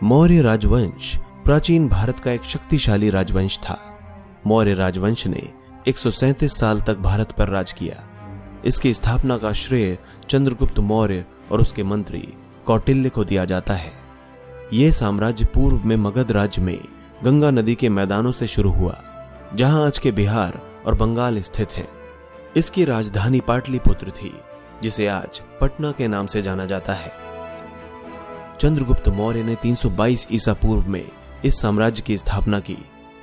मौर्य राजवंश प्राचीन भारत का एक शक्तिशाली राजवंश था। मौर्य राजवंश ने 137 साल तक भारत पर राज किया। इसकी स्थापना का श्रेय चंद्रगुप्त मौर्य और उसके मंत्री कौटिल्य को दिया जाता है। यह साम्राज्य पूर्व में मगध राज्य में गंगा नदी के मैदानों से शुरू हुआ, जहां आज के बिहार और बंगाल स्थित है। इसकी राजधानी पाटलिपुत्र थी, जिसे आज पटना के नाम से जाना जाता है। चंद्रगुप्त मौर्य ने 322 ईसा पूर्व में इस साम्राज्य की स्थापना की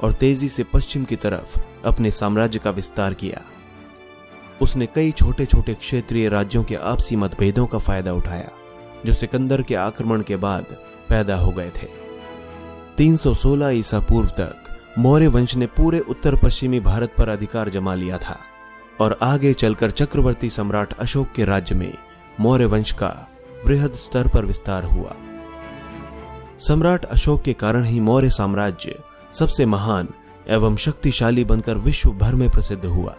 और तेजी से पश्चिम की तरफ अपने साम्राज्य का विस्तार किया। उसने कई छोटे छोटे क्षेत्रीय राज्यों के आपसी मतभेदों का फायदा उठाया, जो सिकंदर के आक्रमण के बाद पैदा हो गए थे। 316 ईसा पूर्व तक मौर्य वंश ने पूरे उत्तर पश्चिमी भारत पर अधिकार जमा लिया था और आगे चलकर चक्रवर्ती सम्राट अशोक के राज्य में मौर्य वंश का वृहद स्तर पर विस्तार हुआ। सम्राट अशोक के कारण ही मौर्य साम्राज्य सबसे महान एवं शक्तिशाली बनकर विश्व भर में प्रसिद्ध हुआ।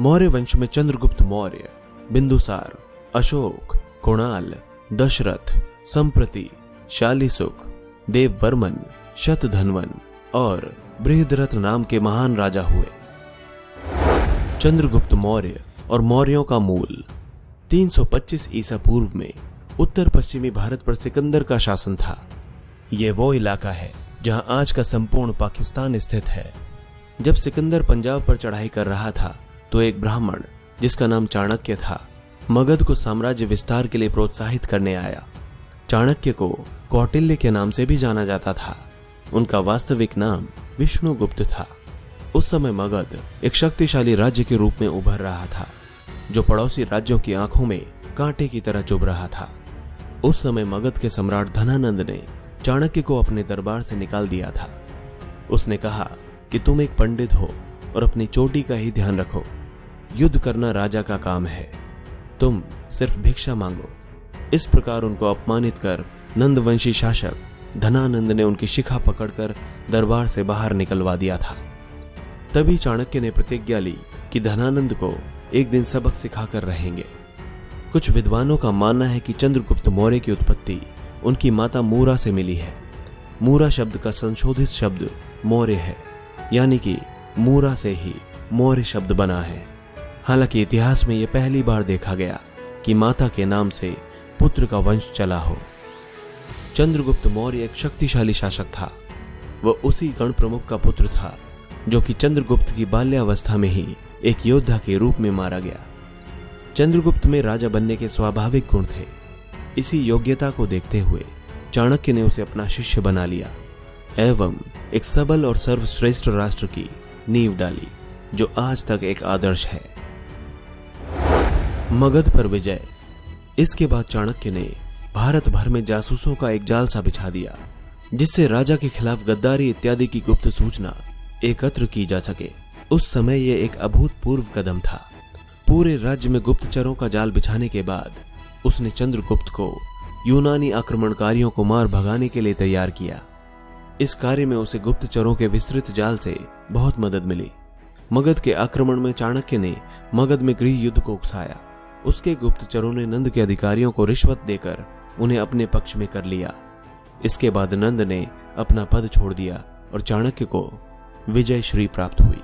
मौर्य वंश में चंद्रगुप्त मौर्य, बिंदुसार, अशोक, कुणाल, दशरथ, संप्रति, शालिसुख, देववर्मन, शतधन्वन और बृहद्रथ नाम के महान राजा हुए। चंद्रगुप्त मौर्य और मौर्यों का मूल 325 ईसा पूर्व में उत्तर पश्चिमी भारत पर सिकंदर का शासन था। यह वो इलाका है जहां आज का संपूर्ण पाकिस्तान स्थित है। जब सिकंदर पंजाब पर चढ़ाई कर रहा था तो एक ब्राह्मण जिसका नाम चाणक्य था, मगध को साम्राज्य विस्तार के लिए प्रोत्साहित करने आया। चाणक्य को कौटिल्य के नाम से भी जाना जाता था। उनका वास्तविक नाम विष्णुगुप्त था। उस समय मगध एक शक्तिशाली राज्य के रूप में उभर रहा था, जो पड़ोसी राज्यों की आंखों में कांटे की तरह चुभ रहा था। उस समय मगध के सम्राट धनानंद ने चाणक्य को अपने दरबार से निकाल दिया था। उसने कहा कि तुम एक पंडित हो और अपनी चोटी का ही ध्यान रखो। युद्ध करना राजा का काम है, तुम सिर्फ भिक्षा मांगो। इस प्रकार उनको अपमानित कर नंदवंशी शासक धनानंद ने उनकी शिखा पकड़कर दरबार से बाहर निकलवा दिया था। तभी चाणक्य ने प्रतिज्ञा ली कि धनानंद को एक दिन सबक सिखाकर रहेंगे। कुछ विद्वानों का मानना है कि चंद्रगुप्त मौर्य की उत्पत्ति उनकी माता मूरा से मिली है। मूरा शब्द का संशोधित शब्द मौर्य है, यानी कि मूरा से ही मौर्य शब्द बना है। हालांकि इतिहास में यह पहली बार देखा गया कि माता के नाम से पुत्र का वंश चला हो। चंद्रगुप्त मौर्य एक शक्तिशाली शासक था। वह उसी गण प्रमुख का पुत्र था जो कि चंद्रगुप्त की बाल्यावस्था में ही एक योद्धा के रूप में मारा गया। चंद्रगुप्त में राजा बनने के स्वाभाविक गुण थे। इसी योग्यता को देखते हुए चाणक्य ने उसे अपना शिष्य बना लिया एवं एक सबल और सर्वश्रेष्ठ राष्ट्र की नींव डाली, जो आज तक एक आदर्श है। मगध पर विजय। इसके बाद चाणक्य ने भारत भर में जासूसों का एक जाल सा बिछा दिया, जिससे राजा के खिलाफ गद्दारी इत्यादि की गुप्त सूचना एकत्र की जा सके। उस समय यह एक अभूतपूर्व कदम था। पूरे राज्य में गुप्तचरों का जाल बिछाने के बाद उसने चंद्रगुप्त को यूनानी आक्रमणकारियों को मार भगाने के लिए तैयार किया। इस कार्य में उसे गुप्तचरों के विस्तृत जाल से बहुत मदद मिली। मगध के आक्रमण में चाणक्य ने मगध में गृह युद्ध को उकसाया। उसके गुप्तचरों ने नंद के अधिकारियों को रिश्वत देकर उन्हें अपने पक्ष में कर लिया। इसके बाद नंद ने अपना पद छोड़ दिया और चाणक्य को विजय श्री प्राप्त हुई।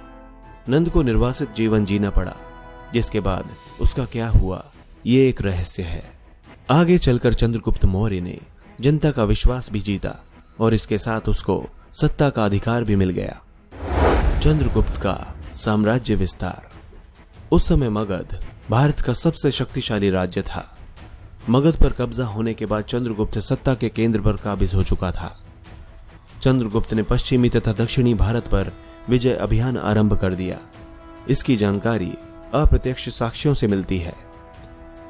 नंद को निर्वासित जीवन जीना पड़ा, जिसके बाद उसका क्या हुआ ये एक रहस्य है। आगे चलकर चंद्रगुप्त मौर्य ने जनता का विश्वास भी जीता और इसके साथ उसको सत्ता का अधिकार भी मिल गया। चंद्रगुप्त का साम्राज्य विस्तार। उस समय मगध भारत का सबसे शक्तिशाली राज्य था। मगध पर कब्जा होने के बाद चंद्रगुप्त सत्ता के केंद्र पर काबिज हो चुका था। चंद्रगुप्त ने पश्चिमी तथा दक्षिणी भारत पर विजय अभियान आरंभ कर दिया। इसकी जानकारी अप्रत्यक्ष साक्ष्यों से मिलती है।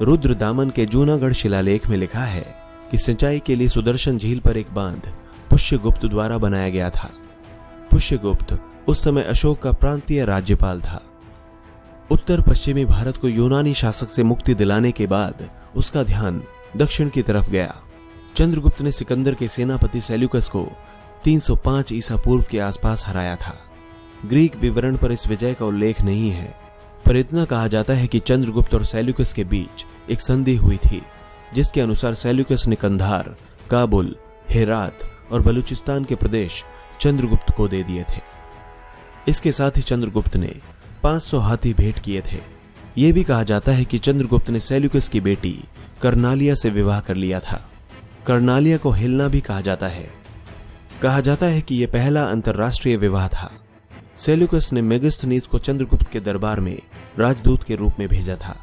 रुद्रदामन के जूनागढ़ शिलालेख में लिखा है कि सिंचाई के लिए सुदर्शन झील पर एक बांध पुष्यगुप्त द्वारा बनाया गया था। पुष्यगुप्त उस समय अशोक का प्रांतीय राज्यपाल था। उत्तर पश्चिमी भारत को यूनानी शासक से मुक्ति दिलाने के बाद उसका ध्यान दक्षिण की तरफ गया। चंद्रगुप्त ने सिकंदर के सेनापति सेल्यूकस को 305 ईसा पूर्व के आसपास हराया था। ग्रीक विवरण पर इस विजय का उल्लेख नहीं है, पर इतना कहा जाता है कि चंद्रगुप्त और सेल्यूकस के बीच एक संधि हुई थी, जिसके अनुसार सेल्यूकस ने कंधार, काबुल, हेरात और बलूचिस्तान के प्रदेश चंद्रगुप्त को दे दिए थे। इसके साथ ही चंद्रगुप्त ने 500 हाथी भेंट किए थे। यह भी कहा जाता है कि चंद्रगुप्त ने सेल्यूकस की बेटी कर्नालिया से विवाह कर लिया था। कर्नालिया को हेलना भी कहा जाता है। कहा जाता है कि यह पहला अंतर्राष्ट्रीय विवाह था। सेल्यूकस ने मेगास्थनीज को चंद्रगुप्त के दरबार में राजदूत के रूप में भेजा था।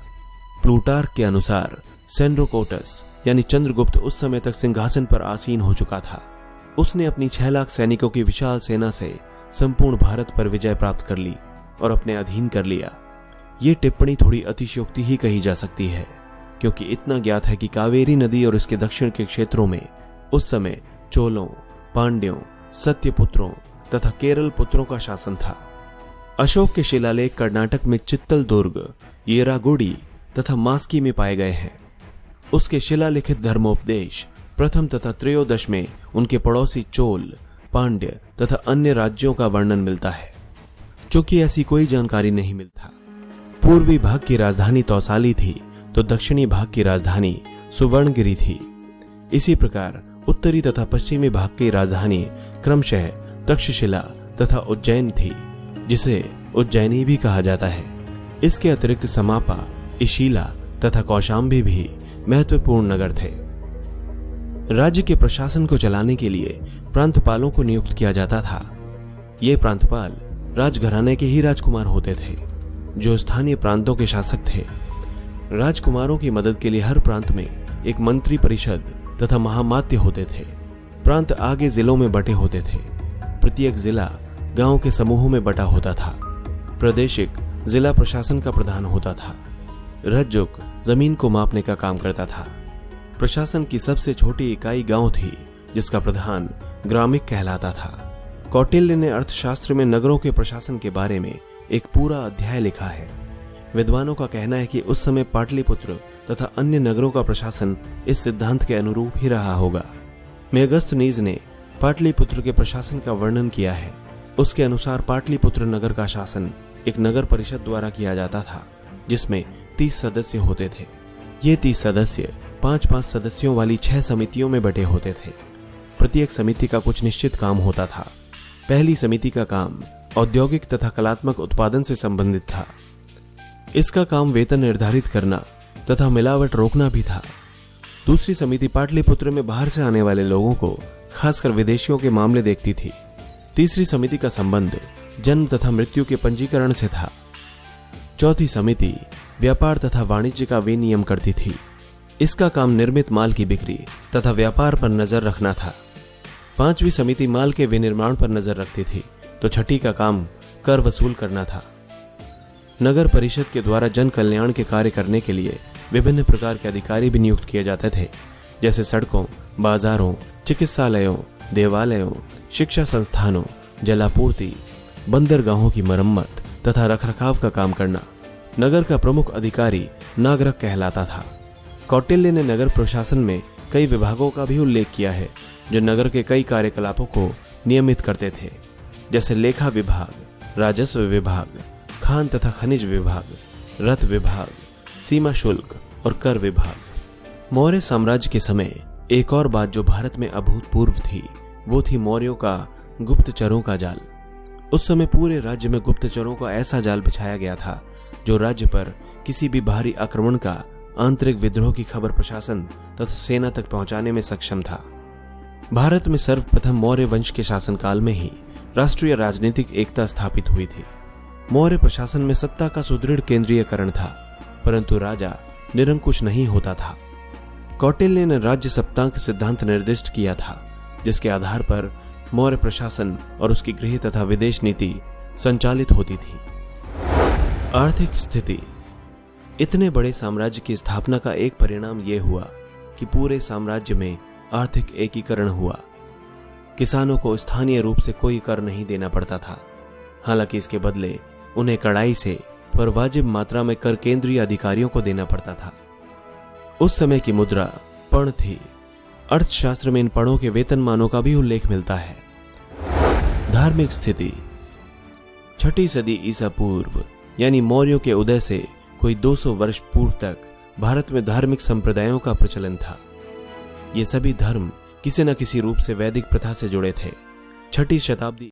प्लूटार्क के अनुसार सेंड्रोकोटस यानी चंद्रगुप्त उस समय तक सिंहासन पर आसीन हो चुका था। उसने अपनी 6 लाख सैनिकों की विशाल सेना से संपूर्ण भारत पर विजय प्राप्त कर ली और अपने अधीन कर लिया। ये टिप्पणी थोड़ी अतिशयोक्ति ही कही जा सकती है, क्योंकि इतना ज्ञात है कि कावेरी नदी और इसके दक्षिण के क्षेत्रों में उस समय चोलों, पांड्यों, सत्यपुत्रों तथा केरल पुत्रों का शासन था। अशोक के शिलालेख कर्नाटक में चित्तल दुर्ग, येरागुडी तथा मास्की में पाए गए हैं। उसके शिलालिखित धर्मोपदेश प्रथम तथा त्रयोदश में उनके पड़ोसी चोल, पांड्य तथा अन्य राज्यों का वर्णन मिलता है। चूंकि ऐसी कोई जानकारी नहीं मिलता। पूर्वी भाग की राजधानी तौसाली थी तो दक्षिणी भाग की राजधानी सुवर्णगिरी थी। इसी प्रकार उत्तरी तथा पश्चिमी भाग की राजधानी क्रमशः तक्षशिला तथा उज्जैन थी, जिसे उज्जैनी भी कहा जाता है। इसके अतिरिक्त समापा, इशीला तथा कौशाम्बी भी महत्वपूर्ण नगर थे। राज्य के प्रशासन को चलाने के लिए प्रांतपालों को नियुक्त किया जाता था। ये प्रांतपाल राजघराने के ही राजकुमार होते थे, जो स्थानीय प्रांतों के शासक थे। राजकुमारों की मदद के लिए हर प्रांत में एक मंत्री परिषद तथा महामात्य होते थे। प्रांत आगे जिलों में बटे होते थे। प्रत्येक जिला गांव के समूहों में बटा होता था। प्रादेशिक जिला प्रशासन का प्रधान होता था। रज्जुक जमीन को मापने का काम करता था। प्रशासन की सबसे छोटी इकाई गांव थी, जिसका प्रधान ग्रामिक कहलाता था। कौटिल्य ने अर्थशास्त्र में नगरों के प्रशासन के बारे में एक पूरा अध्याय लिखा है। विद्वानों का कहना है कि उस समय पाटलिपुत्र तथा अन्य नगरों का प्रशासन इस सिद्धांत के अनुरूप ही रहा होगा। मेगास्थनीज ने पाटलिपुत्र के प्रशासन का वर्णन किया है। उसके अनुसार पाटलिपुत्र नगर का शासन एक नगर परिषद द्वारा किया जाता था, जिसमें 30 सदस्य होते थे। ये 30 सदस्य 5-5 सदस्यों वाली 6 समितियों में बटे होते थे। प्रत्येक समिति का कुछ निश्चित काम होता था। पहली समिति का काम औद्योगिक तथा कलात्मक उत्पादन से संबंधित था। इसका काम वेतन निर्धारित करना तथा मिलावट रोकना भी था। दूसरी समिति पाटलिपुत्र में बाहर से आने वाले लोगों को, खासकर विदेशियों के मामले देखती थी। तीसरी समिति का संबंध जन्म तथा मृत्यु के पंजीकरण से था। चौथी समिति व्यापार तथा वाणिज्य का विनियम करती थी। इसका काम निर्मित माल की बिक्री तथा व्यापार पर नजर रखना था। पांचवी समिति माल के विनिर्माण पर नजर रखती थी, तो छठी का काम कर वसूल करना था। नगर परिषद के द्वारा जन कल्याण के कार्य करने के लिए विभिन्न प्रकार के अधिकारी भी नियुक्त किए जाते थे, जैसे सड़कों, बाजारों, चिकित्सालयों, देवालयों, शिक्षा संस्थानों, जलापूर्ति, बंदरगाहों की मरम्मत तथा रखरखाव का काम करना। नगर का प्रमुख अधिकारी नागरक कहलाता था। कौटिल्य ने नगर प्रशासन में कई विभागों का भी उल्लेख किया है, जो नगर के कई कार्यकलापों को नियमित करते थे, जैसे लेखा विभाग, राजस्व विभाग, खान तथा खनिज विभाग, रथ विभाग, सीमा शुल्क और कर विभाग। मौर्य साम्राज्य के समय एक और बात जो भारत में अभूतपूर्व थी, वो थी मौर्यों का गुप्तचरों का जाल। उस समय पूरे राज्य में गुप्तचरों का ऐसा जाल बिछाया गया था, जो राज्य पर किसी भी बाहरी आक्रमण का, आंतरिक विद्रोह की खबर प्रशासन तथा सेना तक पहुंचाने में सक्षम था। भारत में सर्वप्रथम मौर्य वंश के शासनकाल में ही राष्ट्रीय राजनीतिक एकता स्थापित हुई थी। मौर्य प्रशासन में सत्ता का सुदृढ़ केंद्रीयकरण था, परंतु राजा निरंकुश नहीं होता था। कौटिल्य ने राज्य सप्तांक सिद्धांत निर्दिष्ट किया था, जिसके आधार पर मौर्य प्रशासन और उसकी गृह तथा विदेश नीति संचालित होती थी। आर्थिक स्थिति। इतने बड़े साम्राज्य की स्थापना का एक परिणाम यह हुआ कि पूरे साम्राज्य में आर्थिक एकीकरण हुआ। किसानों को स्थानीय रूप से कोई कर नहीं देना पड़ता था। हालांकि इसके बदले उन्हें कड़ाई से पर वाजिब मात्रा में कर केंद्रीय अधिकारियों को देना पड़ता था। उस समय की मुद्रा पण थी। अर्थशास्त्र में इन पणों के वेतनमानों का भी उल्लेख मिलता है। धार्मिक स्थिति। 6ठी सदी ईसा पूर्व यानी मौर्यों के उदय से कोई 200 वर्ष पूर्व तक भारत में धार्मिक संप्रदायों का प्रचलन था। ये सभी धर्म किसी न किसी रूप से वैदिक प्रथा से जुड़े थे। 6ठी शताब्दी